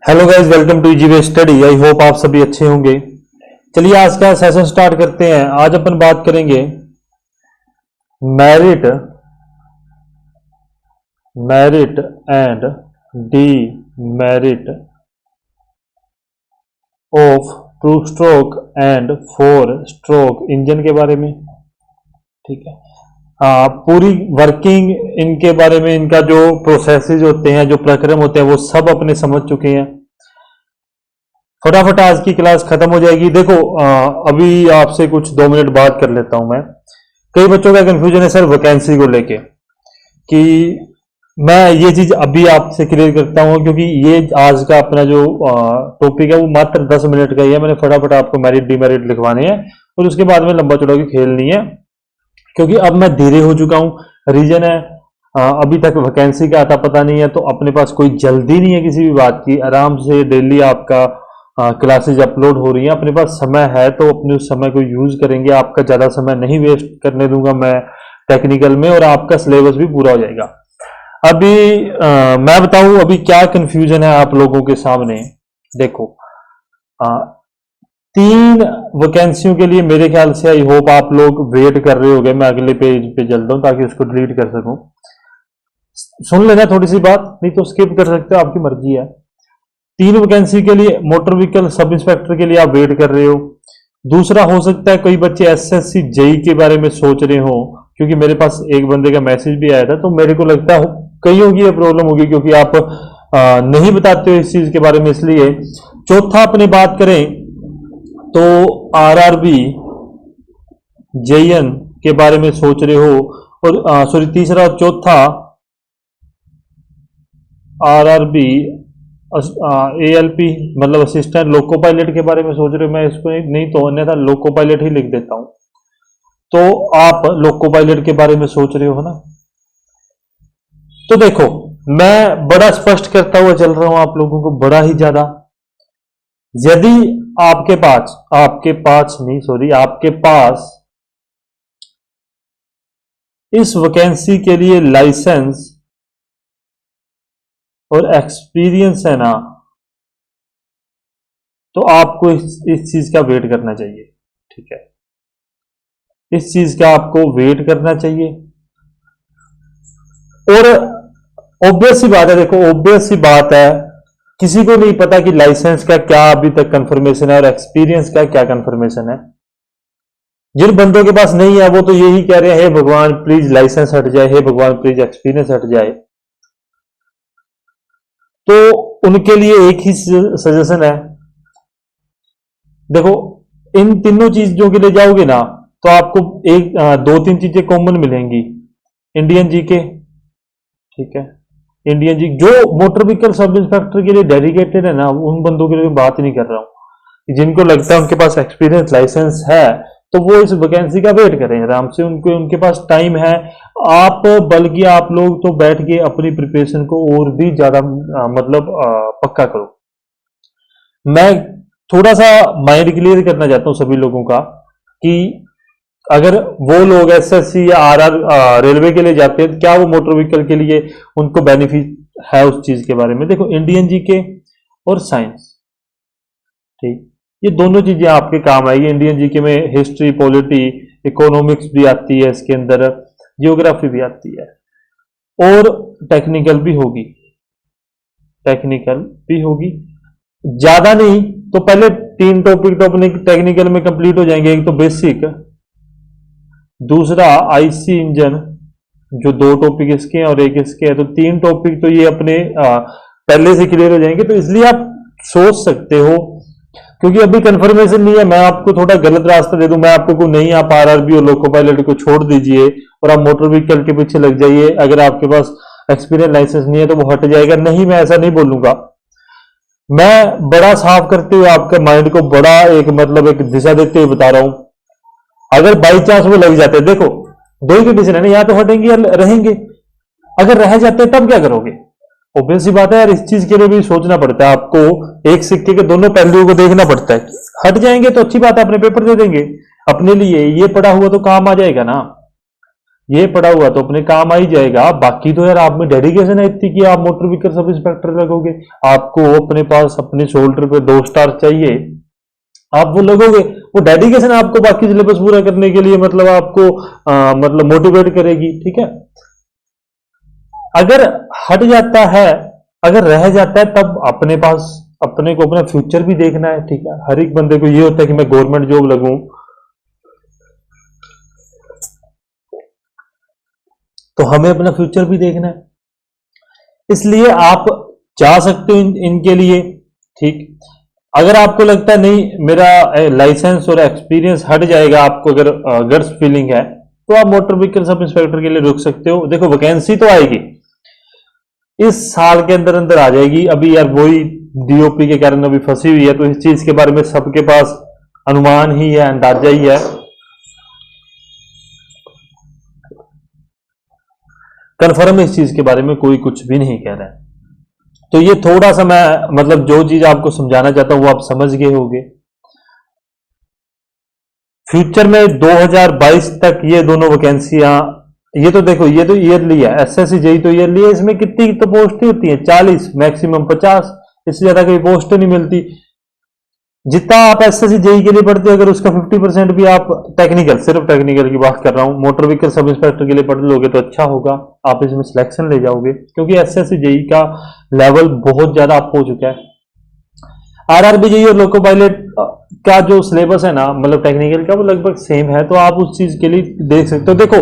Hello guys, welcome to easy way study. I hope आप सभी अच्छे होंगे। चलिए आज का सेशन स्टार्ट करते हैं। आज अपन बात करेंगे merit and D merit of two stroke and four stroke engine के बारे में। ठीक है, पूरी वर्किंग इनके बारे में, इनका जो प्रोसेसेस होते हैं, जो प्रक्रम होते हैं, वो सब अपने समझ चुके हैं। फटाफट आज की क्लास खत्म हो जाएगी। देखो अभी आपसे कुछ 2 मिनट बात कर लेता हूं मैं। कई बच्चों का कंफ्यूजन है सर वैकेंसी को लेके, कि मैं ये चीज अभी आपसे क्लियर करता हूं, क्योंकि ये आज का अपना जो टॉपिक है वो मात्र 10 मिनट का ही है। मैंने फटाफट आपको मेरिट डीमेरिट लिखवाने हैं और उसके बाद में लंबा चौड़ा की खेल नहीं है, क्योंकि अब मैं धीरे हो चुका हूं। रीजन है अभी तक वैकेंसी का आता पता नहीं है, तो अपने पास कोई जल्दी नहीं है किसी भी बात की। आराम से डेली आपका क्लासेज अपलोड हो रही हैं, अपने पास समय है तो अपने उस समय को यूज करेंगे। आपका ज्यादा समय नहीं वेस्ट करने दूंगा मैं टेक्निकल में, और आपका सिलेबस भी पूरा हो जाएगा। अभी मैं बताऊं अभी क्या कंफ्यूजन है आप लोगों के सामने। देखो 3 वैकेंसियों के लिए मेरे ख्याल से आई होप आप लोग वेट कर रहे होंगे। मैं अगले पेज पे चलता हूं ताकि उसको डिलीट कर सकूं। सुन लेना थोड़ी सी बात, नहीं तो स्किप कर सकते हो, आपकी मर्जी है। 3 वैकेंसी के लिए मोटर व्हीकल सब इंस्पेक्टर के लिए आप वेट कर रहे हो। दूसरा हो सकता है कोई बच्चे एसएससी जेई के बारे में सोच रहे हो, क्योंकि मेरे पास एक बंदे का मैसेज भी आया था, तो मेरे को लगता है कईयों की ये प्रॉब्लम होगी, क्योंकि आप नहीं बताते हो इस चीज के बारे में, इसलिए। चौथा अपनी बात करें तो आरआरबी जेईएन के बारे में सोच रहे हो, और सॉरी तीसरा और चौथा आरआरबी एएलपी मतलब असिस्टेंट लोको पायलट के बारे में सोच रहे हो। मैं इसको नहीं तो अन्यथा लोको पायलट ही लिख देता हूं। तो आप लोको पायलट के बारे में सोच रहे हो ना। तो देखो मैं बड़ा स्पष्ट करता हुआ चल रहा हूं आप लोगों को, बड़ा ही ज्यादा। यदि आपके पास इस वैकेंसी के लिए लाइसेंस और एक्सपीरियंस है ना, तो आपको इस चीज का वेट करना चाहिए। ठीक है, इस चीज का आपको वेट करना चाहिए। और ऑब्वियस सी बात है, देखो ऑब्वियस सी बात है, किसी को नहीं पता कि लाइसेंस का क्या अभी तक कंफर्मेशन है और एक्सपीरियंस का क्या कंफर्मेशन है। जिन बंदों के पास नहीं है वो तो यही कह रहे हैं, हे भगवान प्लीज लाइसेंस हट जाए, हे भगवान प्लीज एक्सपीरियंस हट जाए। तो उनके लिए एक ही सजेशन है, देखो इन तीनों चीजों के लिए जाओगे ना तो आपको 2-3 चीजें कॉमन मिलेंगी। इंडियन जीके, ठीक है, इंडियन जी जो मोटर व्हीकल सब इंस्पेक्टर के लिए डेडिकेटेड है ना, उन बंदों के लिए बात नहीं कर रहा हूं। जिनको लगता है उनके पास एक्सपीरियंस लाइसेंस है तो वो इस वैकेंसी का वेट करें आराम से, उनके पास टाइम है। आप बल्कि आप लोग तो बैठ के अपनी प्रिपरेशन को और भी ज्यादा पक्का करो। मैं थोड़ा सा माइंड क्लियर करना चाहता हूं सभी लोगों का, कि अगर वो लोग एसएससी या आरआर रेलवे के लिए जाते हैं, क्या वो मोटर व्हीकल के लिए उनको बेनिफिट है उस चीज के बारे में। देखो इंडियन जीके और साइंस, ठीक, ये दोनों चीजें आपके काम आएगी। इंडियन जीके में हिस्ट्री, पॉलिटी, इकोनॉमिक्स भी आती है, इसके अंदर जियोग्राफी भी आती है, और टेक्निकल भी होगी। ज्यादा नहीं तो पहले 3 टॉपिक तो अपने टेक्निकल में कंप्लीट हो जाएंगे। एक तो बेसिक, दूसरा आईसी इंजन, जो 2 टॉपिक इसके हैं और एक इसके हैं, तो 3 टॉपिक तो ये अपने पहले से क्लियर हो जाएंगे। तो इसलिए आप सोच सकते हो, क्योंकि अभी कंफर्मेशन नहीं है, मैं आपको थोड़ा गलत रास्ता दे दूं, मैं आपको को नहीं आप आरआरबी और लोको पायलट को छोड़ दीजिए और आप मोटर व्हीकल के पीछे लग जाइए, अगर आपके पास एक्सपीरियंस लाइसेंस नहीं है तो वो हट जाएगा। नहीं, मैं ऐसा नहीं बोलूंगा। मैं बड़ा साफ करते हुए आपके माइंड को बड़ा एक दिशा देते हुए बता रहा हूं। अगर बाई चांस वो लग जाते, देखो 2 ही कंडीशन है ना, या तो हटेंगे या रहेंगे। अगर रह जाते तब क्या करोगे। ऑब्वियस सी बात है यार, इस चीज के लिए भी सोचना पड़ता है आपको, एक सिक्के के दोनों पहलुओं को देखना पड़ता है। हट जाएंगे तो अच्छी बात है, अपने पेपर दे देंगे, अपने लिए ये पड़ा हुआ तो काम आ जाएगा ना। ये पढ़ा हुआ तो अपने काम आ ही जाएगा। बाकी तो यार आप में डेडिकेशन है इतनी कि आप मोटर व्हीकल सब इंस्पेक्टर लगोगे, आपको अपने पास अपने शोल्डर पे 2 स्टार चाहिए, आप वो लगोगे। वो डेडिकेशन आपको बाकी सिलेबस पूरा करने के लिए मतलब आपको मतलब मोटिवेट करेगी, ठीक है। अगर हट जाता है, अगर रह जाता है, तब अपने पास अपने को अपना फ्यूचर भी देखना है, ठीक है। हर एक बंदे को ये होता है कि मैं गवर्नमेंट जॉब लगूं, तो हमें अपना फ्यूचर भी देखना है। इसलिए आप जा सकते हो इनके लिए, ठीक। अगर आपको लगता है नहीं मेरा लाइसेंस और एक्सपीरियंस हट जाएगा, आपको अगर गट्स फीलिंग है, तो आप मोटर व्हीकल सब इंस्पेक्टर के लिए रुक सकते हो। देखो वैकेंसी तो आएगी, इस साल के अंदर अंदर आ जाएगी। अभी यार वही डीओपी के कारण अभी फंसी हुई है, तो इस चीज के बारे में सबके पास अनुमान ही है, अंदाजा ही है, कन्फर्म इस चीज के बारे में कोई कुछ भी नहीं कह रहा है। तो ये थोड़ा सा मैं मतलब जो चीज आपको समझाना चाहता हूं वो आप समझ गए होंगे। फ्यूचर में 2022 तक ये दोनों वैकेंसियां, ये तो देखो ये तो ईयरली है, एसएससी जेई तो ईयरली है, इसमें कितनी तो पोस्टें होती हैं 40, मैक्सिमम 50, इससे ज्यादा कोई पोस्ट नहीं मिलती। जितना आप एसएससी जेई के लिए पढ़ते हो, अगर उसका 50% भी आप टेक्निकल, सिर्फ टेक्निकल की बात कर रहा हूं, मोटर व्हीकल सब इंस्पेक्टर के लिए पढ़ लोगे तो अच्छा होगा, आप इसमें सिलेक्शन ले जाओगे, क्योंकि एसएससी जेई का लेवल बहुत ज्यादा अप हो चुका है। आरआरबी जेई और लोको पायलट का जो सिलेबस है ना, मतलब टेक्निकल का, वो लगभग सेम है, तो आप उस चीज के लिए देख सकते हो। देखो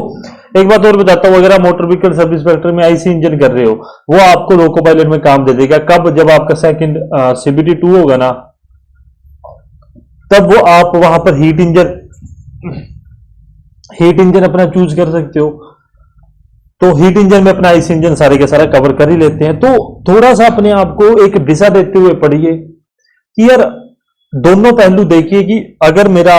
एक बात और बताता हूँ, अगर आप मोटर व्हीकल सब इंस्पेक्टर में आईसी इंजन कर रहे हो, वो आपको लोको पायलट में काम दे देगा कब, जब आपका सेकंड सीबीटी 2 होगा ना, तब वो आप वहां पर हीट इंजन अपना चूज कर सकते हो। तो हीट इंजन में अपना आईसी इंजन सारे के सारा कवर कर ही लेते हैं। तो थोड़ा सा अपने आप को एक दिशा देते हुए पढ़िए कि यार दोनों पहलू देखिए कि अगर मेरा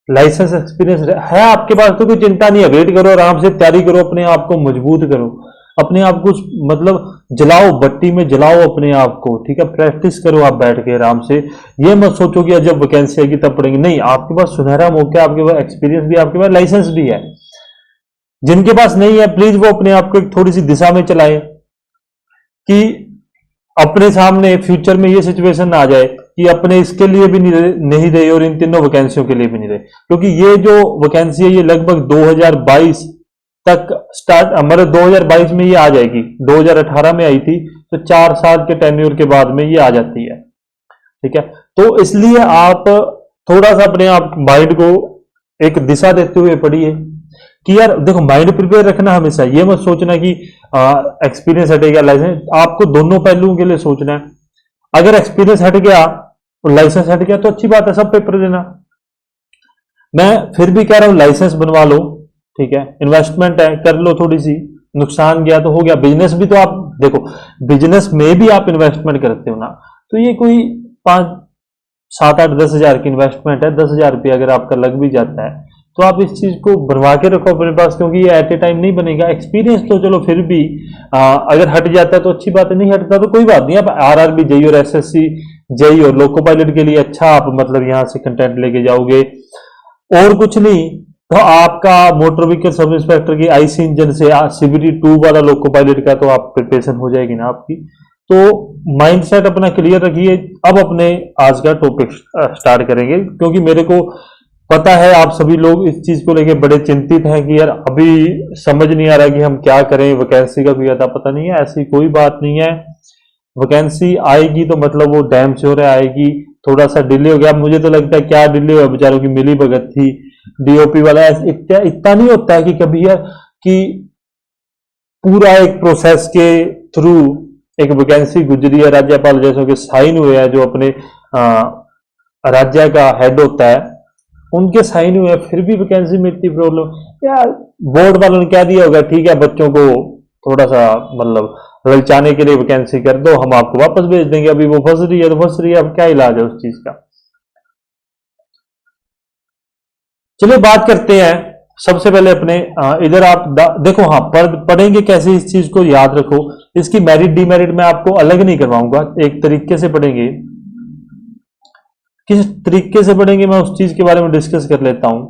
लाइसेंस एक्सपीरियंस है आपके पास तो कोई चिंता नहीं है, वेट करो, आराम से तैयारी करो, अपने आप को मजबूत करो, अपने आप को मतलब जलाओ, भट्टी में जलाओ अपने आप को, ठीक है। प्रैक्टिस करो आप बैठ के आराम से। ये मत सोचो कि जब वैकेंसी आएगी तब पढ़ेंगे, नहीं, आपके पास सुनहरा मौका है, आपके पास एक्सपीरियंस भी, आपके पास लाइसेंस भी है। जिनके पास नहीं है प्लीज वो अपने आप को एक थोड़ी सी दिशा में चलाए कि अपने सामने फ्यूचर में ये सिचुएशन आ जाए कि अपने इसके लिए भी नहीं रहे और इन तीनों वैकेंसियों के लिए भी नहीं रहे, क्योंकि ये जो वैकेंसी है ये लगभग 2022 तक स्टार्ट, मतलब 2022 में ये आ जाएगी, 2018 में आई थी, तो 4 साल के टेन्योर के बाद में ये आ जाती है, ठीक है। तो इसलिए आप थोड़ा सा अपने आप माइंड को एक दिशा देते हुए पढ़िए कि यार देखो माइंड प्रिपेयर रखना हमेशा, ये मत सोचना कि एक्सपीरियंस हटेगा लाइसेंस, आपको दोनों पहलुओं के लिए सोचना है। अगर एक्सपीरियंस हट गया और लाइसेंस हट गया तो अच्छी बात है, सब पेपर देना। मैं फिर भी कह रहा हूं लाइसेंस बनवा लो, ठीक है, इन्वेस्टमेंट है, कर लो थोड़ी सी, नुकसान गया तो हो गया। बिजनेस भी तो आप देखो, बिजनेस में भी आप इन्वेस्टमेंट करते हो ना, तो ये कोई 5, 7, 8, 10 हजार की इन्वेस्टमेंट है, 10 हजार रुपया अगर आपका लग भी जाता है तो आप इस चीज को बनवा के रखो अपने पास, क्योंकि ये एट ए टाइम नहीं बनेगा। एक्सपीरियंस तो चलो फिर भी अगर हट जाता है तो अच्छी बात है, नहीं हटता तो कोई बात नहीं। आप आरआरबी जेई और एसएससी जेई और लोको पायलट के लिए अच्छा आप मतलब यहां से कंटेंट लेके जाओगे, और कुछ नहीं तो आपका मोटर व्हीकल सब इंस्पेक्टर की आईसी इंजन से सीबीटी 2 वाला लोको पायलट का तो आप प्रिपरेशन हो जाएगी ना आपकी। तो माइंडसेट अपना क्लियर रखिए। अब अपने आज का टॉपिक स्टार्ट करेंगे, क्योंकि मेरे को पता है आप सभी लोग इस चीज को लेके बड़े चिंतित हैं कि यार अभी समझ नहीं आ रहा कि हम क्या करें, वैकेंसी का भी अता पता नहीं है। ऐसी कोई बात नहीं है, वैकेंसी आएगी तो मतलब वो डैम श्योर है आएगी। थोड़ा सा डिले हो गया, मुझे तो लगता है क्या डिले हुआ, बेचारों की मिली भगत थी, डीओपी वाला इतना नहीं होता है कि कभी यार कि पूरा एक प्रोसेस के थ्रू एक वैकेंसी गुजरी है, राज्यपाल जैसों के साइन हुए हैं, जो अपने राज्य का हेड होता है उनके साइन हुए हैं, फिर भी वैकेंसी में इतनी प्रॉब्लम। यार बोर्ड वालों ने क्या दिया होगा, ठीक है बच्चों को थोड़ा सा मतलब ललचाने के लिए वैकेंसी कर दो, हम आपको वापस भेज देंगे, अभी वो फंस रही है तो फंस रही है, अब क्या इलाज है उस चीज का। चलिए बात करते हैं सबसे पहले अपने इधर आप देखो, हाँ पढ़ेंगे कैसे इस चीज को याद रखो। इसकी मेरिट डीमेरिट मैं आपको अलग नहीं करवाऊंगा, एक तरीके से पढ़ेंगे। किस तरीके से पढ़ेंगे मैं उस चीज के बारे में डिस्कस कर लेता हूं।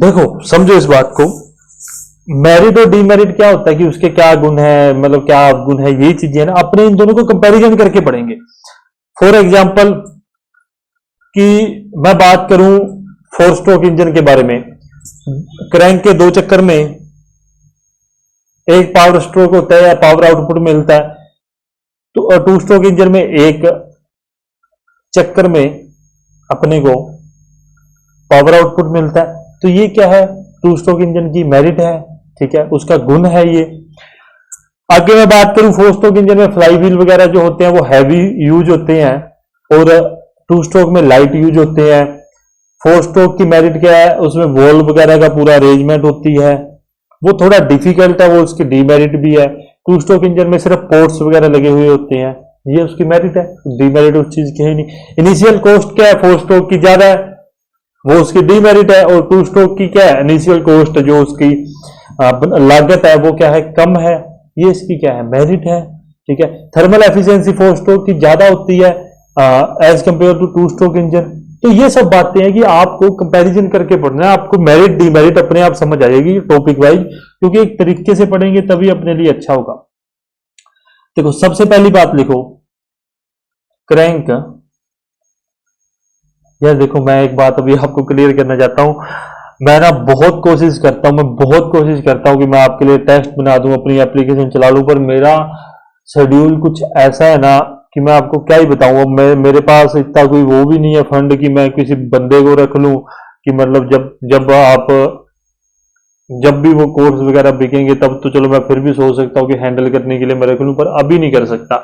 देखो समझो इस बात को, मेरिट और डीमेरिट क्या होता है कि उसके क्या गुण है, मतलब क्या गुण है, यही चीजें ना अपने इन दोनों को कंपैरिजन करके पढ़ेंगे। फॉर एग्जाम्पल कि मैं बात करूं 4 स्ट्रोक इंजन के बारे में, क्रैंक के 2 चक्कर में एक पावर स्ट्रोक होता है या पावर आउटपुट मिलता है, तो 2 स्ट्रोक इंजन में एक चक्कर में अपने को पावर आउटपुट मिलता है। तो ये क्या है, 2 स्ट्रोक इंजन की मेरिट है, ठीक है, उसका गुण है ये। आगे मैं बात करूं 4 स्ट्रोक इंजन में फ्लाई व्हील वगैरह जो होते हैं वो हैवी यूज होते हैं और 2 स्ट्रोक में लाइट यूज होते हैं। 4 स्ट्रोक की मेरिट क्या है, उसमें वॉल्व वगैरह का पूरा अरेंजमेंट होती है, वो थोड़ा डिफिकल्ट है, वो उसकी डीमेरिट भी है। 2 स्ट्रोक इंजन में सिर्फ पोर्ट्स वगैरह लगे हुए होते हैं, ये उसकी मेरिट है, डीमेरिट उस चीज की है नहीं। इनिशियल कॉस्ट क्या है 4 स्ट्रोक की ज्यादा है, वो उसकी डीमेरिट है, और 2 स्ट्रोक की क्या है, इनिशियल कॉस्ट जो उसकी लागत है वो क्या है, कम है, ये इसकी क्या है, मेरिट है, ठीक है। थर्मल एफिशिएंसी 4 स्ट्रोक की ज्यादा होती है as compare to 2 stroke engine. तो ये सब बातें हैं कि आपको कंपैरिजन करके पढ़ना है, आपको मेरिट डीमेरिट अपने आप समझ आ जाएगी टॉपिक वाइज, क्योंकि एक तरीके से पढ़ेंगे तभी अपने लिए अच्छा होगा। देखो सबसे पहली बात लिखो क्रैंक। यार देखो मैं एक बात अभी आपको क्लियर करना चाहता हूं, मैं ना बहुत कोशिश करता हूं, मैं बहुत कोशिश करता हूं कि मैं आपके लिए टेस्ट बना दूं, अपनी एप्लीकेशन चला लूं, पर मेरा शेड्यूल कुछ ऐसा है ना कि मैं आपको क्या ही बताऊं। अब मेरे पास इतना कोई वो भी नहीं है फंड कि मैं किसी बंदे को रख लूं कि मतलब जब भी वो कोर्स वगैरह बिकेंगे तब तो चलो मैं फिर भी सोच सकता हूं कि हैंडल करने के लिए मैं रख लूं, पर अभी नहीं कर सकता।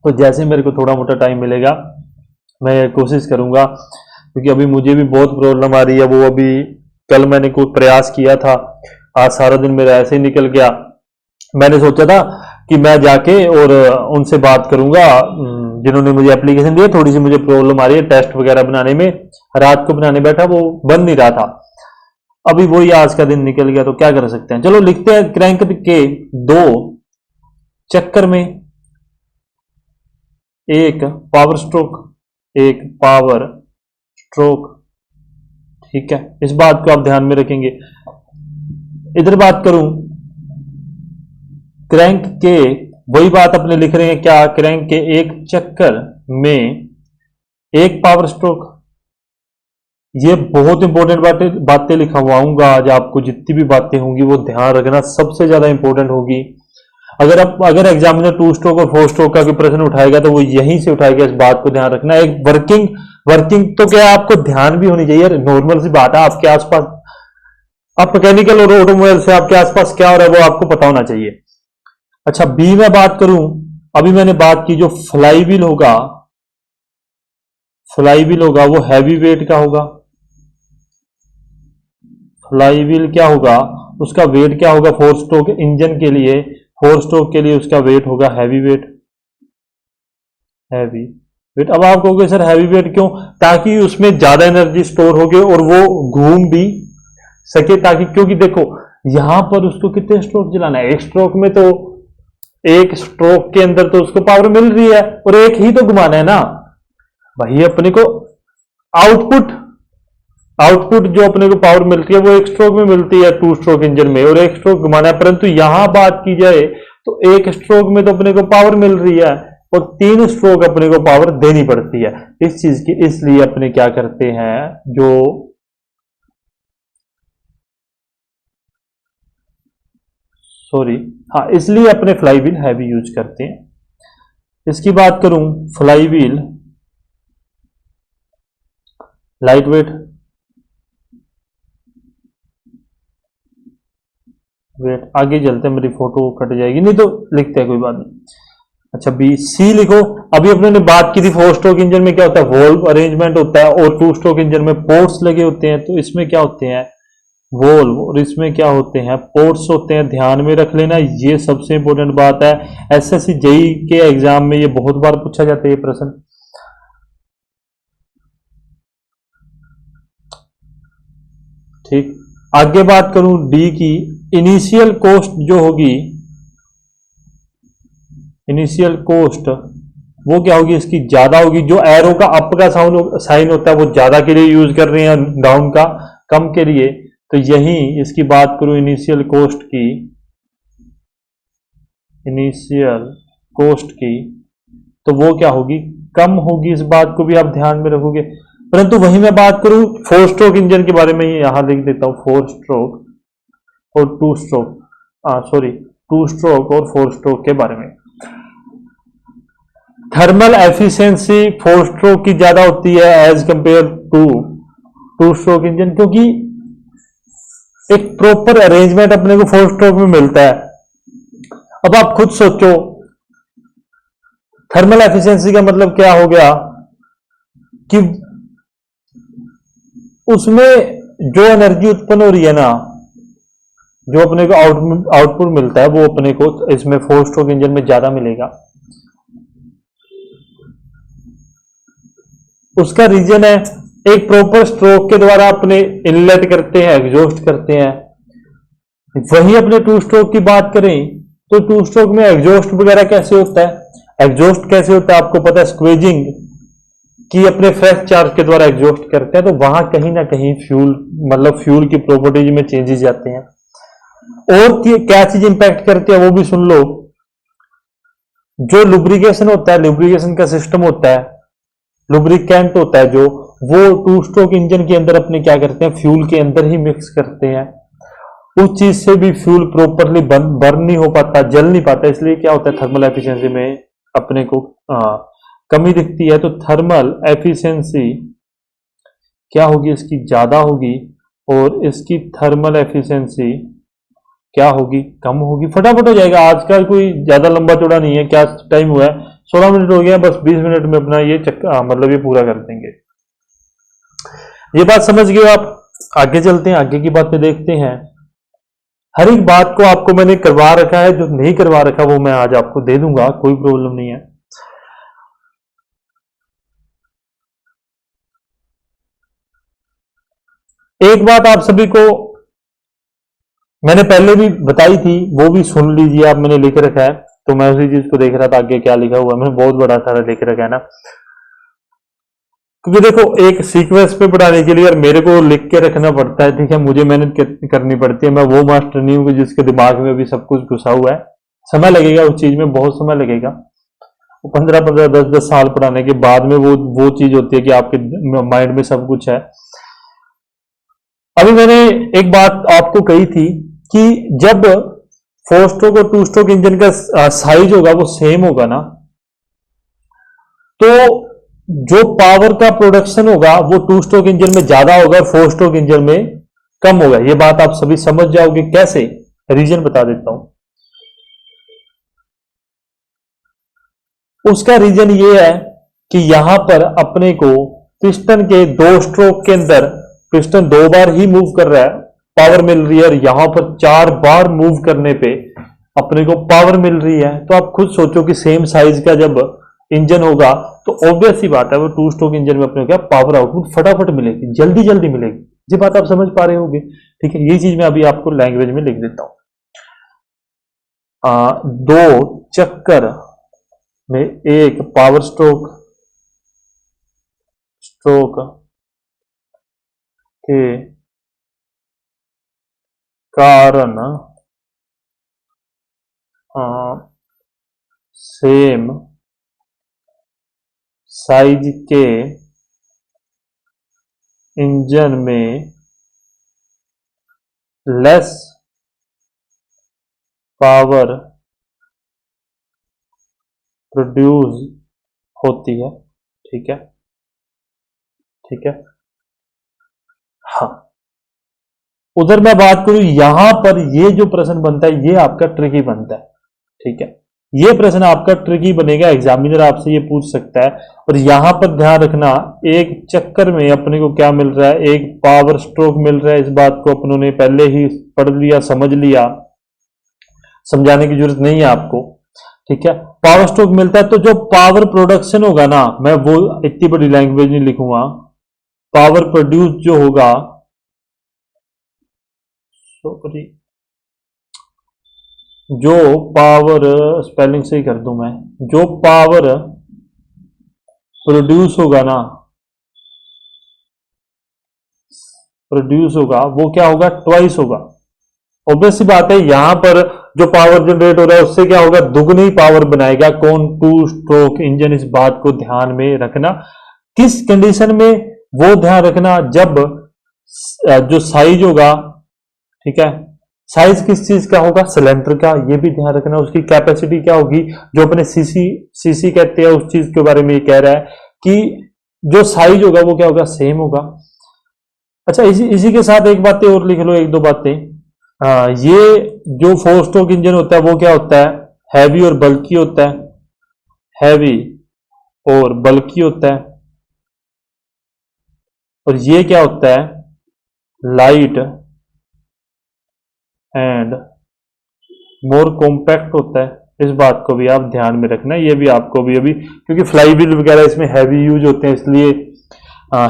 तो जैसे मेरे को थोड़ा मोटा टाइम मिलेगा मैं कोशिश करूंगा, क्योंकि अभी मुझे भी बहुत प्रॉब्लम आ रही है। वो अभी कल मैंने कोई प्रयास किया था, आज सारा दिन मेरा ऐसे ही निकल गया। मैंने सोचा था कि मैं जाके और उनसे बात करूंगा जिन्होंने मुझे एप्लीकेशन दी, थोड़ी सी मुझे प्रॉब्लम आ रही है टेस्ट वगैरह बनाने में, रात को बनाने बैठा वो बन नहीं रहा था, अभी वही आज का दिन निकल गया, तो क्या कर सकते हैं। चलो लिखते हैं क्रैंक के 2 चक्कर में एक पावर स्ट्रोक, एक पावर स्ट्रोक, ठीक है, इस बात को आप ध्यान में रखेंगे। इधर बात करूं क्रैंक के, वही बात अपने लिख रहे हैं क्या, क्रैंक के 1 चक्कर में एक पावर स्ट्रोक। ये बहुत इंपॉर्टेंट बातें लिखवाऊंगा आज आपको, जितनी भी बातें होंगी वो ध्यान रखना, सबसे ज्यादा इंपॉर्टेंट होगी। अगर एग्जामिनर 2 स्ट्रोक और 4 स्ट्रोक का कोई प्रश्न उठाएगा तो वो यहीं से उठाएगा, इस बात को ध्यान रखना। एक वर्किंग तो क्या आपको ध्यान भी होनी चाहिए, नॉर्मल सी बात है, आपके आसपास अब मैकेनिकल और ऑटोमोबाइल से आपके आसपास क्या हो रहा है वो आपको पता होना चाहिए। अच्छा बी में बात करूं, अभी मैंने बात की जो फ्लाई व्हील होगा वो हैवी वेट का होगा। फ्लाई व्हील क्या होगा, उसका वेट क्या होगा, 4 स्ट्रोक इंजन के लिए, 4 स्ट्रोक के लिए उसका वेट होगा हैवी वेट। अब आप कहोगे सर हैवी वेट क्यों, ताकि उसमें ज्यादा एनर्जी स्टोर होगी और वो घूम भी सके, ताकि क्योंकि देखो यहां पर उसको कितने स्ट्रोक चलाना है, 1 स्ट्रोक में, तो 1 स्ट्रोक के अंदर तो उसको पावर मिल रही है और एक ही तो घुमाना है ना भाई। अपने को आउटपुट जो अपने को पावर मिलती है वो 1 स्ट्रोक में मिलती है 2 स्ट्रोक इंजन में, और 1 स्ट्रोक घुमाना है। परंतु यहां बात की जाए तो 1 स्ट्रोक में तो अपने को पावर मिल रही है और 3 स्ट्रोक अपने को पावर देनी पड़ती है इस चीज की, इसलिए अपने क्या करते हैं जो इसलिए अपने फ्लाई व्हील हैवी यूज करते हैं। इसकी बात करूं फ्लाई व्हील लाइट वेट, आगे चलते हैं, मेरी फोटो कट जाएगी, नहीं तो लिखते हैं कोई बात नहीं। अच्छा बी सी लिखो, अभी अपने ने बात की थी 4 स्ट्रोक इंजन में क्या होता है, वॉल्व अरेंजमेंट होता है, और 2 स्ट्रोक इंजन में पोर्ट्स लगे होते हैं, तो इसमें क्या होते हैं वॉल्व, और इसमें क्या होते हैं पोर्ट्स होते हैं। ध्यान में रख लेना, ये सबसे इंपॉर्टेंट बात है, एसएससी जेई के एग्जाम में ये बहुत बार पूछा जाता है ये प्रश्न। ठीक, आगे बात करूं डी की, इनिशियल कॉस्ट जो होगी, इनिशियल कॉस्ट वो क्या होगी, इसकी ज्यादा होगी। जो एरो का अप का साउंड साइन होता है वो ज्यादा के लिए यूज कर रहे हैं, डाउन का कम के लिए। तो यही इसकी बात करूं इनिशियल कॉस्ट की, इनिशियल कॉस्ट की, तो वो क्या होगी, कम होगी। इस बात को भी आप ध्यान में रखोगे। परंतु वही मैं बात करूं फोर स्ट्रोक इंजन के बारे में, यहां लिख देता हूं, फोर स्ट्रोक और two stroke, sorry, two stroke और फोर स्ट्रोक के बारे में। थर्मल एफिशिएंसी फोर स्ट्रोक की ज्यादा होती है as compare to two stroke engine, क्योंकि एक प्रॉपर अरेंजमेंट अपने को फोर स्ट्रोक में मिलता है। अब आप खुद सोचो, थर्मल एफिशिएंसी का मतलब क्या हो गया कि उसमें जो एनर्जी उत्पन्न हो रही है ना, जो अपने को आउटपुट मिलता है, वो अपने को इसमें फोर स्ट्रोक इंजन में ज्यादा मिलेगा। उसका रीजन है, एक प्रॉपर स्ट्रोक के द्वारा अपने इनलेट करते हैं, एग्जॉस्ट करते हैं। वही अपने टू स्ट्रोक की बात करें तो टू स्ट्रोक में एग्जॉस्ट वगैरह कैसे होता है, एग्जॉस्ट कैसे होता है आपको पता है, स्क्वेजिंग की अपने फ्रेश चार्ज के द्वारा एग्जॉस्ट करते हैं। तो वहां कहीं ना कहीं फ्यूल, मतलब फ्यूल की प्रॉपर्टीज में चेंजेस जाते हैं। और क्या चीज इंपैक्ट करती है वो भी सुन लो। जो लुब्रिकेशन होता है, लुब्रिकेशन का सिस्टम होता है, लुब्रिकेंट होता है जो, वो टू स्ट्रोक इंजन के अंदर अपने क्या करते हैं, फ्यूल के अंदर ही मिक्स करते हैं। उस चीज से भी फ्यूल प्रॉपरली बर्न नहीं हो पाता, जल नहीं पाता। इसलिए क्या होता है, थर्मल एफिशिएंसी में अपने को कमी दिखती है। तो थर्मल एफिशिएंसी क्या होगी, इसकी ज्यादा होगी, और इसकी थर्मल एफिशिएंसी क्या होगी, कम होगी। फटाफट हो जाएगा, आजकल कोई ज्यादा लंबा चौड़ा नहीं है। क्या टाइम हुआ है, 16 मिनट हो गया, बस 20 मिनट में अपना ये मतलब ये पूरा कर देंगे। ये बात समझ गए आप। आगे चलते हैं, आगे की बातें देखते हैं। हर एक बात को आपको मैंने करवा रखा है, जो नहीं करवा रखा वो मैं आज आपको दे दूंगा, कोई प्रॉब्लम नहीं है। एक बात आप सभी को मैंने पहले भी बताई थी, वो भी सुन लीजिए आप, मैंने लिख रखा है। तो मैं उसी चीज को देख रहा था आगे क्या लिखा हुआ है, मैंने बहुत बड़ा सारा लिख रखा है ना। क्योंकि देखो, एक सीक्वेंस पे पढ़ाने के लिए और मेरे को लिख के रखना पड़ता है, ठीक है, मुझे मेहनत करनी पड़ती है। मैं वो मास्टर नहीं हूँ जिसके दिमाग में अभी सब कुछ घुसा हुआ है। समय लगेगा उस चीज में, बहुत समय लगेगा। 15-15, 10-10 साल पढ़ाने के बाद में वो चीज होती है कि आपके माइंड में सब कुछ है। अभी मैंने एक बात आपको कही थी कि जब फोर स्ट्रोक और टू स्ट्रोक इंजन का साइज होगा वो सेम होगा ना, तो जो पावर का प्रोडक्शन होगा वो टू स्ट्रोक इंजन में ज्यादा होगा और फोर स्ट्रोक इंजन में कम होगा। ये बात आप सभी समझ जाओगे। कैसे, रीजन बता देता हूं। उसका रीजन ये है कि यहां पर अपने को पिस्टन के दो स्ट्रोक के अंदर पिस्टन 2 बार ही मूव कर रहा है, पावर मिल रही है, और यहां पर 4 बार मूव करने पे अपने को पावर मिल रही है। तो आप खुद सोचो कि सेम साइज का जब इंजन होगा तो ऑब्वियस सी बात है वो टू स्ट्रोक इंजन में अपने क्या पावर आउटपुट फटाफट मिलेगी, जल्दी जल्दी मिलेगी। ये बात आप समझ पा रहे होंगे, ठीक है। ये चीज मैं अभी आपको लैंग्वेज में लिख देता हूं। 2 चक्कर में एक पावर स्ट्रोक स्ट्रोक के कारण सेम साइज के इंजन में लेस पावर प्रोड्यूस होती है, ठीक है, ठीक है। हाँ, उधर मैं बात करूं, यहां पर ये जो प्रश्न बनता है ये आपका ट्रिकी बनता है, ठीक है। ये प्रश्न आपका ट्रिकी बनेगा, एग्जामिनर आपसे ये पूछ सकता है। और यहां पर ध्यान रखना, एक चक्कर में अपने को क्या मिल रहा है, एक पावर स्ट्रोक मिल रहा है। इस बात को अपनों ने पहले ही पढ़ लिया, समझ लिया, समझाने की जरूरत नहीं है आपको, ठीक है। पावर स्ट्रोक मिलता है तो जो पावर प्रोडक्शन होगा ना, मैं वो इतनी बड़ी लैंग्वेज नहीं लिखूंगा, पावर प्रोड्यूस जो होगा, सॉरी, जो पावर, स्पेलिंग सही कर दूं मैं, जो पावर प्रोड्यूस होगा ना, प्रोड्यूस होगा, वो क्या होगा, ट्वाइस होगा। ऑब्वियस सी बात है, यहां पर जो पावर जनरेट हो रहा है उससे क्या होगा, दुगनी पावर बनाएगा कौन, टू स्ट्रोक इंजन। इस बात को ध्यान में रखना। किस कंडीशन में, वो ध्यान रखना जब जो साइज होगा, ठीक है, साइज किस चीज का होगा, सिलेंडर का, ये भी ध्यान रखना। उसकी कैपेसिटी क्या होगी, जो अपने सीसी सीसी कहते हैं उस चीज के बारे में ये कह रहा है कि जो साइज होगा वो क्या होगा, सेम होगा। अच्छा, इसी के साथ एक बातें और लिख लो, एक दो बातें। ये जो फोर स्ट्रोक इंजन होता है वो क्या होता है, हैवी और बल्की होता है, हैवी और बल्की होता है। और ये क्या होता है, लाइट एंड मोर कॉम्पैक्ट होता है। इस बात को भी आप ध्यान में रखना। ये भी आपको भी अभी, क्योंकि फ्लाई व्हील वगैरह इसमें हैवी यूज होते हैं, इसलिए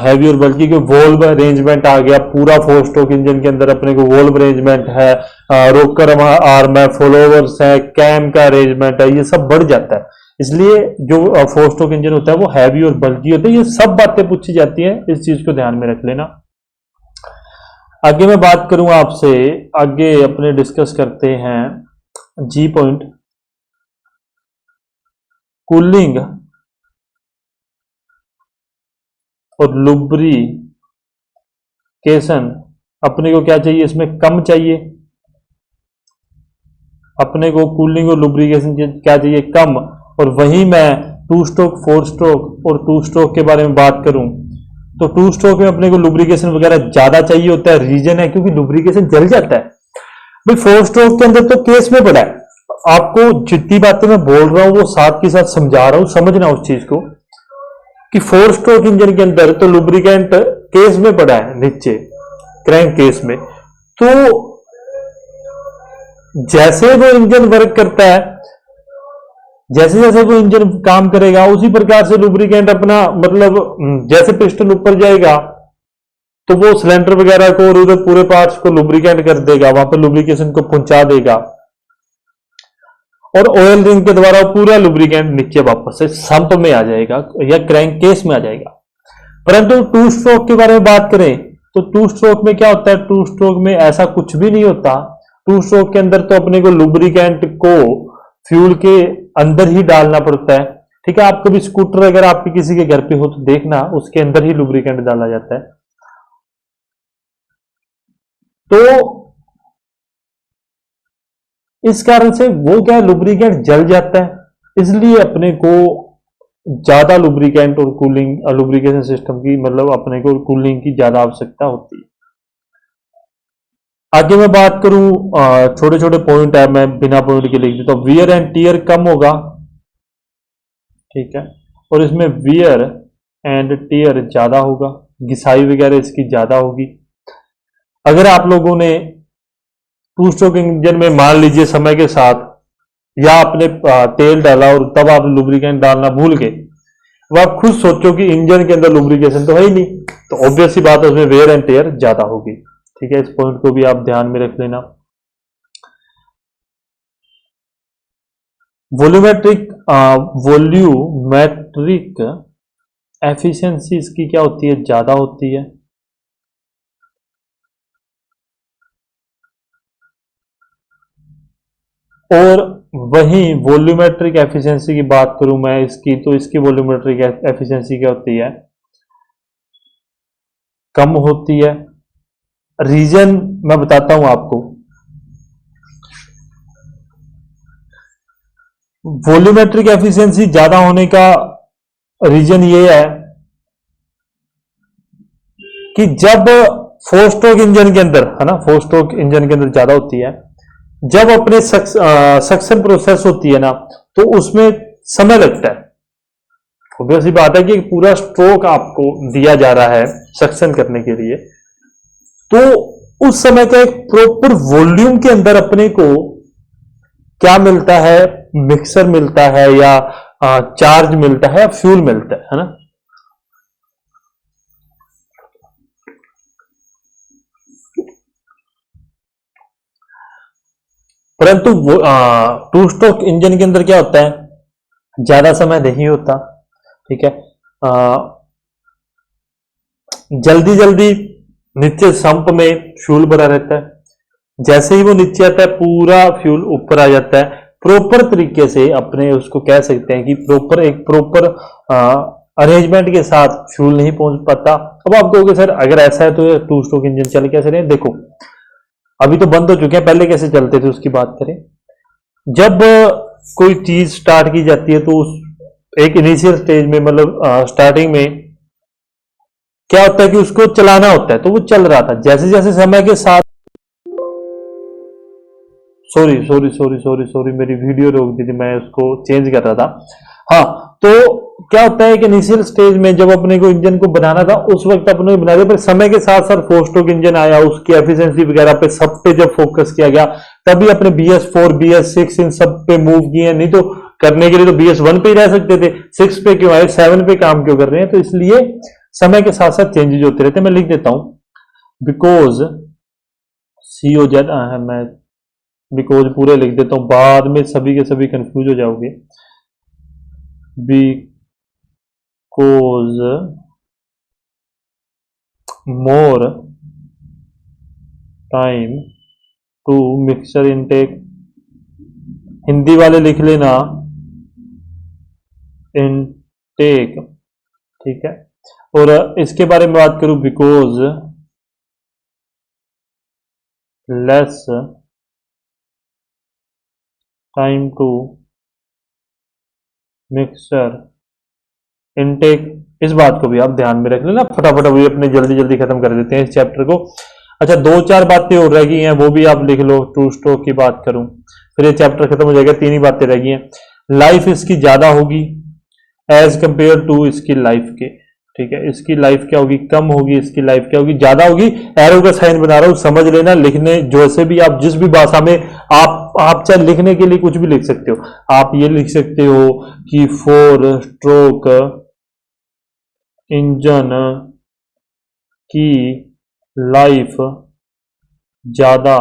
हैवी और बल्कि के वोल्व अरेंजमेंट आ गया पूरा। फोर स्ट्रोक इंजन के अंदर अपने को वोल्व अरेंजमेंट है, रोकर आर्म है, फॉलोवर्स है, कैम का अरेंजमेंट है, ये सब बढ़ जाता है। इसलिए जो फोर स्ट्रोक इंजन होता है वो हैवी और बल्कि होता है। ये सब बातें पूछी जाती हैं, इस चीज को ध्यान में रख लेना। आगे मैं बात करूं आपसे, आगे अपने डिस्कस करते हैं जी पॉइंट, कूलिंग और लुब्रिकेशन। अपने को क्या चाहिए, इसमें कम चाहिए। अपने को कूलिंग और लुब्रिकेशन क्या चाहिए, कम। और वहीं मैं टू स्ट्रोक, फोर स्ट्रोक और टू स्ट्रोक के बारे में बात करूं तो टू स्ट्रोक में अपने को लुब्रिकेशन वगैरह ज्यादा चाहिए होता है। रीजन है क्योंकि लुब्रिकेशन जल जाता है। भाई फोर स्ट्रोक के अंदर तो केस में पड़ा है। आपको जितनी बातें मैं बोल रहा हूं वो साथ के साथ समझा रहा हूं, समझना उस चीज को कि फोर स्ट्रोक इंजन के अंदर तो लुब्रिकेंट केस में पड़ा है, नीचे क्रैंक केस में। तो जैसे वो इंजन वर्क करता है, जैसे जैसे वो इंजन काम करेगा उसी प्रकार से लुब्रिकेंट अपना, मतलब जैसे पिस्टन ऊपर जाएगा तो वो सिलेंडर वगैरह को और उधर पूरे पार्ट्स को लुब्रिकेंट कर देगा, वहां पर लुब्रिकेशन को पहुंचा देगा और ऑयल रिंग के द्वारा पूरा लुब्रिकेंट नीचे वापस से संप में आ जाएगा या क्रैंक केस में आ जाएगा। परंतु टू स्ट्रोक के बारे में बात करें तो टू स्ट्रोक में क्या होता है, टू स्ट्रोक में ऐसा कुछ भी नहीं होता। टू स्ट्रोक के अंदर तो अपने को लुब्रिकेंट को फ्यूल के अंदर ही डालना पड़ता है। ठीक है, आप कभी स्कूटर अगर आपके किसी के घर पे हो तो देखना, उसके अंदर ही लुब्रिकेंट डाला जाता है। तो इस कारण से वो क्या, लुब्रिकेंट जल जाता है। इसलिए अपने को ज्यादा लुब्रिकेंट और कूलिंग, लुब्रिकेशन सिस्टम की, मतलब अपने को कूलिंग की ज्यादा आवश्यकता होती है। आगे मैं बात करूं, छोटे छोटे पॉइंट है, मैं बिना पॉइंट के लिख देता हूं। वियर एंड टीयर कम होगा, ठीक है, और इसमें वियर एंड टीयर ज्यादा होगा, घिसाई वगैरह इसकी ज्यादा होगी। अगर आप लोगों ने टू स्ट्रोक इंजन में मान लीजिए समय के साथ या आपने तेल डाला और तब आप लुब्रिकेंट डालना भूल गए, वो आप खुद सोचो कि इंजन के अंदर लुब्रिकेशन तो है ही नहीं, तो ऑब्वियस सी बात है उसमें वेयर एंड टेयर ज्यादा होगी। ठीक है, इस पॉइंट को भी आप ध्यान में रख लेना। वॉल्यूमेट्रिक वॉल्यूमेट्रिक एफिशिएंसी इसकी क्या होती है, ज्यादा होती है। और वहीं वॉल्यूमेट्रिक एफिशिएंसी की बात करूं मैं इसकी, तो इसकी वॉल्यूमेट्रिक एफिशिएंसी क्या होती है, कम होती है। रीजन मैं बताता हूं आपको। वॉल्यूमेट्रिक एफिशिएंसी ज्यादा होने का रीजन ये है कि जब फोर स्ट्रोक इंजन के अंदर, है ना, फोर स्ट्रोक इंजन के अंदर ज्यादा होती है, जब अपने सक्शन प्रोसेस होती है ना तो उसमें समय लगता है। ऑब्वियस सी बात है कि पूरा स्ट्रोक आपको दिया जा रहा है सक्शन करने के लिए, तो उस समय का एक प्रॉपर वॉल्यूम के अंदर अपने को क्या मिलता है, मिक्सर मिलता है या चार्ज मिलता है या फ्यूल मिलता है ना। परंतु टू स्ट्रोक इंजन के अंदर क्या होता है, ज्यादा समय नहीं होता। ठीक है, जल्दी जल्दी नीचे संप में फ्यूल भरा रहता है, जैसे ही वो नीचे आता है पूरा फ्यूल ऊपर आ जाता है। प्रॉपर तरीके से अपने उसको कह सकते हैं कि प्रॉपर अरेंजमेंट के साथ फ्यूल नहीं पहुंच पाता। अब आप कहोगे सर अगर ऐसा है तो टू स्ट्रोक इंजन चल कैसे रहे? देखो अभी तो बंद हो चुके हैं, पहले कैसे चलते थे उसकी बात करें। जब कोई चीज स्टार्ट की जाती है तो उस एक इनिशियल स्टेज में मतलब स्टार्टिंग में क्या होता है कि उसको चलाना होता है, तो वो चल रहा था। जैसे जैसे समय के साथ सॉरी मेरी वीडियो रोक दी थी, मैं उसको चेंज कर रहा था। हाँ, तो क्या होता है कि इनिशियल स्टेज में जब अपने को इंजन को बनाना था उस वक्त अपने बना दिया, पर समय के साथ साथ 4 स्ट्रोक इंजन आया, उसकी एफिशिएंसी वगैरह पे सब पे जब फोकस किया गया तभी अपने BS4 BS6 इन सब पे मूव किए। नहीं तो करने के लिए तो BS1 पे ही रह सकते थे, 6 पे क्यों आए, 7 पे काम क्यों कर रहे हैं? तो इसलिए समय के साथ साथ चेंजेस होते रहते हैं। मैं लिख देता हूं बिकॉज COZ है, मैं बिकॉज पूरे लिख देता हूं, बाद में सभी के सभी कंफ्यूज हो जाओगे। Because more time to mixture intake, Hindi वाले लिख लेना इनटेक, ठीक है। और इसके बारे में बात करूं, because less time to mixture intake, इस बात को भी आप ध्यान में रख लेना। फटाफट अभी अपने जल्दी जल्दी खत्म कर देते हैं इस चैप्टर को। अच्छा 2-4 बातें और रह गई हैं, वो भी आप लिख लो। टू स्ट्रोक की बात करूं फिर ये चैप्टर खत्म हो जाएगा। 3 ही बातें रह गई हैं। लाइफ इसकी ज्यादा होगी एज कंपेयर टू इसकी लाइफ के, ठीक है। इसकी लाइफ क्या होगी? कम होगी। इसकी लाइफ क्या होगी? ज्यादा होगी। एरो का साइन बना रहा हूं, समझ लेना। लिखने जैसे भी आप जिस भी भाषा में आप चाहे लिखने के लिए कुछ भी लिख सकते हो। आप ये लिख सकते हो कि 4 स्ट्रोक इंजन की लाइफ ज्यादा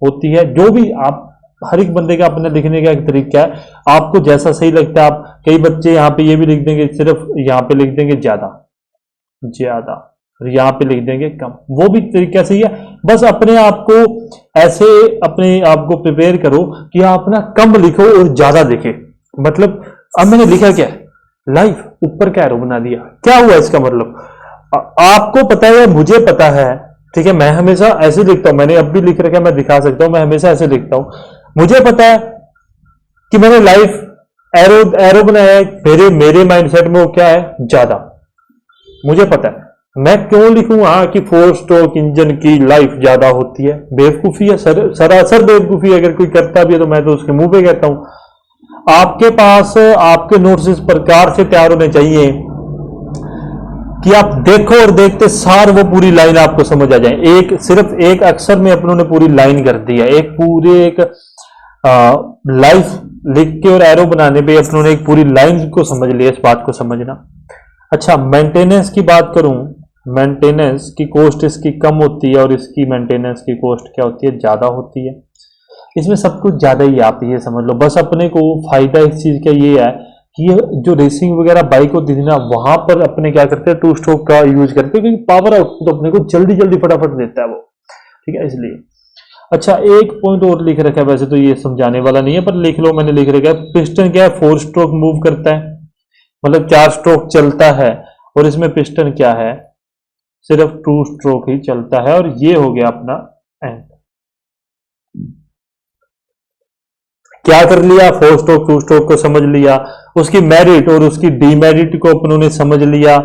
होती है। जो भी आप, हर एक बंदे का अपना लिखने का एक तरीका है, आपको जैसा सही लगता है। आप कई बच्चे यहाँ पे ये भी लिख देंगे, सिर्फ यहाँ पे लिख देंगे ज्यादा, और यहाँ पे लिख देंगे कम, वो भी तरीका सही है। बस अपने आप को ऐसे अपने आप को प्रिपेयर करो कि आप ना कम लिखो और ज्यादा लिखे। मतलब अब मैंने लिखा क्या है? लाइफ, ऊपर का एरो बना दिया। क्या हुआ इसका मतलब? आपको पता है, मुझे पता है, ठीक है। मैं हमेशा ऐसे लिखता हूं, मैंने अब भी लिख रखा है, मैं दिखा सकता हूं। मैं हमेशा ऐसे लिखता हूं। मुझे पता है कि मैंने लाइफ एरो बनाया है, मेरे माइंडसेट में वो क्या है? ज्यादा। मुझे पता है, मैं क्यों लिखूं हाँ कि 4 स्ट्रोक इंजन की लाइफ ज्यादा होती है? बेवकूफी है, सरासर बेवकूफी। अगर कोई करता भी है तो मैं तो उसके मुंह पे कहता हूं। आपके पास आपके नोट्स इस प्रकार से तैयार होने चाहिए कि आप देखो और देखते सार वो पूरी लाइन आपको समझ आ जाए। सिर्फ एक अक्षर में अपनों ने पूरी लाइन कर दी है। एक लाइफ लिख के और एरो बनाने पे अपनों ने एक पूरी लाइन को समझ लिया। इस बात को समझना। अच्छा, मेंटेनेंस की बात करूं, मेंटेनेंस की कॉस्ट इसकी कम होती है और इसकी मेंटेनेंस की कॉस्ट क्या होती है? ज्यादा होती है। इसमें सब कुछ ज्यादा ही, आप ये समझ लो। बस अपने को फायदा इस चीज का ये है कि ये जो रेसिंग वगैरह बाइक होती थी ना, वहां पर अपने क्या करते हैं? 2 स्ट्रोक का यूज करते हैं, क्योंकि पावर आउटपुट अपने को जल्दी जल्दी फटाफट देता है वो, ठीक है, इसलिए। अच्छा, एक पॉइंट और लिख रखा है, वैसे तो ये समझाने वाला नहीं है पर लिख लो, मैंने लिख रखा है। पिस्टन क्या है? 4 स्ट्रोक मूव करता है, मतलब 4 स्ट्रोक चलता है। और इसमें पिस्टन क्या है? सिर्फ 2 स्ट्रोक ही चलता है। और ये हो गया अपना एंड। क्या कर लिया? 4 स्ट्रोक 2 स्ट्रोक को समझ लिया, उसकी मेरिट और उसकी डीमेरिट को अपनों ने समझ लिया,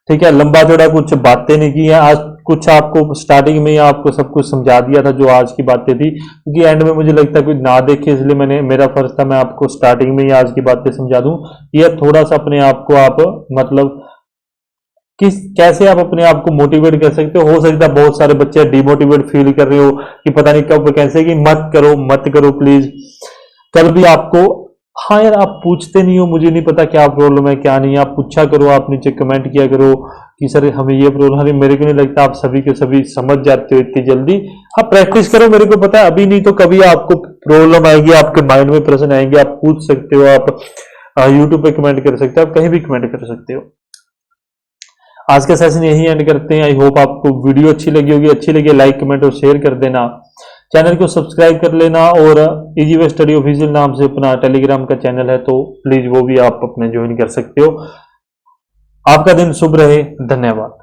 ठीक है। लंबा चौड़ा कुछ बातें नहीं की है आज, कुछ आपको स्टार्टिंग में ही आपको सब कुछ समझा दिया था जो आज की बातें थी, क्योंकि एंड में मुझे लगता है कोई ना देखे, इसलिए मेरा फर्ज था मैं आपको स्टार्टिंग में ही आज की बातें समझा दूं। ये थोड़ा सा अपने आप को आप मतलब कैसे आप अपने आप को मोटिवेट कर सकते हो सकता है बहुत सारे बच्चे डिमोटिवेट फील कर रहे हो कि पता नहीं कब वैकेंसी की, मत करो प्लीज। कल भी आपको, हाँ यार आप पूछते नहीं हो, मुझे नहीं पता क्या प्रॉब्लम है क्या नहीं, आप पूछा करो, आप नीचे कमेंट किया करो कि सर हमें ये प्रॉब्लम है। मेरे को नहीं लगता आप सभी के सभी समझ जाते हो इतनी जल्दी। हाँ प्रैक्टिस करो, मेरे को पता है अभी नहीं तो कभी आपको प्रॉब्लम आएगी, आपके माइंड में प्रश्न आएंगे, आप पूछ सकते हो, आप यूट्यूब पे कमेंट कर सकते हो, आप कहीं भी कमेंट कर सकते हो। आज का सेशन यही एंड करते हैं। आई होप आपको वीडियो अच्छी लगी होगी, अच्छी लगी लाइक कमेंट और शेयर कर देना, चैनल को सब्सक्राइब कर लेना, और इजी वे स्टडी ऑफिशियल नाम से अपना टेलीग्राम का चैनल है, तो प्लीज वो भी आप अपने ज्वाइन कर सकते हो। आपका दिन शुभ रहे, धन्यवाद।